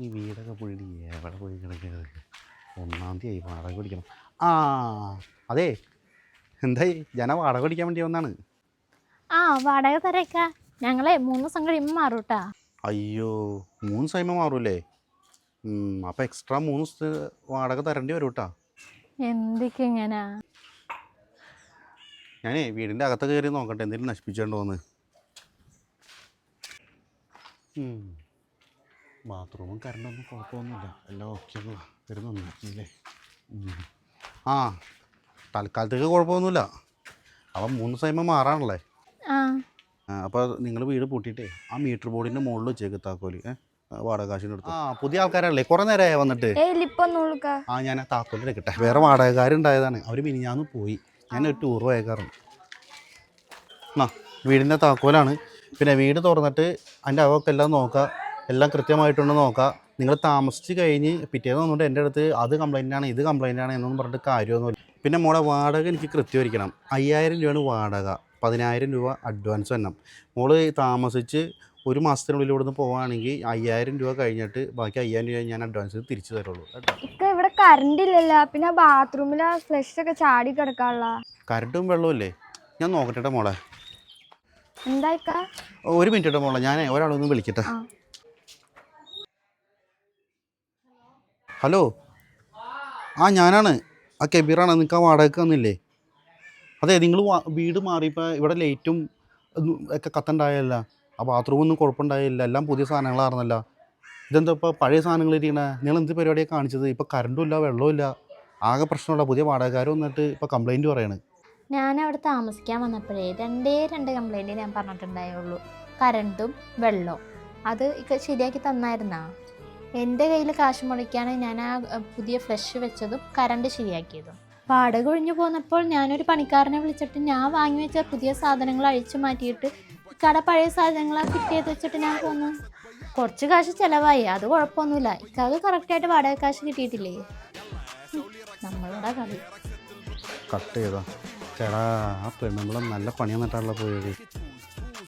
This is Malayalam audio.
ഈ വീടൊക്കെ പോയി എവിടെ പോയി കിടക്കുന്നത്? 1-ാം തീയതി വാടക പിടിക്കണം. ആ അതെ, എന്തായി? ജന വാടക പിടിക്കാൻ വേണ്ടി വന്നാണ്. വാടക തരേക്കാ. ഞങ്ങളെ 3 ദിവസം കഴിയുമ്പോൾ മാറൂട്ടാ. അയ്യോ, 3 ദിവസം മാറൂലേ? അപ്പം എക്സ്ട്രാ 3 ദിവസത്തെ വാടക തരേണ്ടി വരും കേട്ടാ. എന്തൊക്കെങ്ങനാ? ഞാനേ വീടിൻ്റെ അകത്തൊക്കെ കയറി നോക്കട്ടെ, എന്തെങ്കിലും നശിപ്പിച്ചോണ്ടോന്ന്. ബാത്റൂമും കറണ്ടൊന്നും കുഴപ്പമൊന്നുമില്ല, എല്ലാം ഓക്കെ വരുന്നൊന്നുമില്ലേ? തൽക്കാലത്തേക്ക് കുഴപ്പമൊന്നുമില്ല. അപ്പം 3 ദിവസം മാറാണല്ലേ? അപ്പോൾ നിങ്ങൾ വീട് പൂട്ടിയിട്ടേ ആ മീറ്റർ ബോർഡിൻ്റെ മുകളിൽ വെച്ചേക്ക് താക്കോല്. വാടക കാശിന് എടുത്തു. പുതിയ ആൾക്കാരല്ലേ, കുറേ നേരമായി വന്നിട്ട്. ഞാൻ ആ താക്കോല് എടുക്കട്ടെ. വേറെ വാടകക്കാരുണ്ടായതാണ്, അവർ മിനിഞ്ഞാന്ന് പോയി. ഞാനൊരു ടൂർ പോയേക്കാറുണ്ട്. വീടിൻ്റെ താക്കോലാണ്. പിന്നെ വീട് തുറന്നിട്ട് അതിൻ്റെ അകമൊക്കെ എല്ലാം നോക്കുക, എല്ലാം കൃത്യമായിട്ടുണ്ടെന്ന് നോക്കുക. നിങ്ങൾ താമസിച്ച് കഴിഞ്ഞ് പിറ്റേന്ന് വന്നിട്ട് എൻ്റെ അടുത്ത് അത് കംപ്ലൈൻ്റാണ് ഇത് കംപ്ലൈൻ്റാണ് എന്നൊന്നും പറഞ്ഞിട്ട് കാര്യമൊന്നുമില്ല. പിന്നെ മോളെ വാടക എനിക്ക് കൃത്യമായിരിക്കണം. 5000 രൂപയാണ് വാടക, 10000 രൂപ അഡ്വാൻസ് തന്നെ. മോള് താമസിച്ച് 1 മാസത്തിനുള്ളിൽ ഇവിടുന്ന് പോവുകയാണെങ്കിൽ 5000 രൂപ കഴിഞ്ഞിട്ട് ബാക്കി 5000 രൂപ ഞാൻ അഡ്വാൻസ് തിരിച്ചു തരുള്ളൂ. ഇവിടെ കറണ്ട് ഇല്ലല്ലോ, പിന്നെ ബാത്റൂമിലെ ഫ്ലഷ് ഒക്കെ ചാടി കിടക്കാനുള്ള. കറണ്ടും വെള്ളമില്ലേ? ഞാൻ നോക്കട്ടെ മോളെ. എന്തായിക്കാ? 1 മിനിറ്റ് മോളെ, ഞാൻ ഒരാളൊന്ന് വിളിക്കട്ടെ. ഹലോ, ഞാനാണ്. കെബീറാണ്. നിങ്ങൾക്ക് വാടകയ്ക്ക് വന്നില്ലേ? അതെ, നിങ്ങൾ വീട് മാറിയപ്പോൾ ഇവിടെ ലൈറ്റും ഒക്കെ കത്തുണ്ടായല്ല, ആ ബാത്റൂമൊന്നും കുഴപ്പമുണ്ടായില്ല, എല്ലാം പുതിയ സാധനങ്ങളായിരുന്നല്ല. ഇതെന്താ ഇപ്പോൾ പഴയ സാധനങ്ങൾ ഇരിക്കണേ? നിങ്ങൾ എന്ത് പരിപാടിയാണ് കാണിച്ചത്? ഇപ്പോൾ കറണ്ടും ഇല്ല, വെള്ളമില്ല, ആകെ പ്രശ്നമുള്ള. പുതിയ വാടകക്കാർ വന്നിട്ട് ഇപ്പോൾ കംപ്ലൈൻറ്റ് പറയാണ്. ഞാൻ അവിടെ താമസിക്കാൻ വന്നപ്പോഴേ 2 കംപ്ലൈൻറ്റ് ഞാൻ പറഞ്ഞിട്ടുണ്ടായുള്ളൂ. കറണ്ടും വെള്ളവും. അത് ശരിയാക്കി തന്നായിരുന്നാ? എൻ്റെ കയ്യിൽ കാശ് മുടക്കിയാണ് ഞാൻ ആ പുതിയ ഫ്ലഷ് വെച്ചതും കറണ്ട് ശരിയാക്കിയതും. വാടക ഒഴിഞ്ഞു പോന്നപ്പോൾ ഞാനൊരു പണിക്കാരനെ വിളിച്ചിട്ട് ഞാൻ വാങ്ങി വെച്ച പുതിയ സാധനങ്ങൾ അഴിച്ചു മാറ്റിയിട്ട് കട പഴയ സാധനങ്ങളാ കിട്ടിയത് വെച്ചിട്ട് ഞാൻ പോന്നു. കുറച്ച് കാശ് ചിലവായി, അത് കുഴപ്പമൊന്നുമില്ല. അത് കറക്റ്റായിട്ട് വാടക കാശ് കിട്ടിയിട്ടില്ലേ? നമ്മളുടെ കളി കട്ട് ചെയ്താ ചേടാ. ആ പെണ്ണുമ്പളം നല്ല പണി വന്നിട്ടാണല്ലോ പോയത്.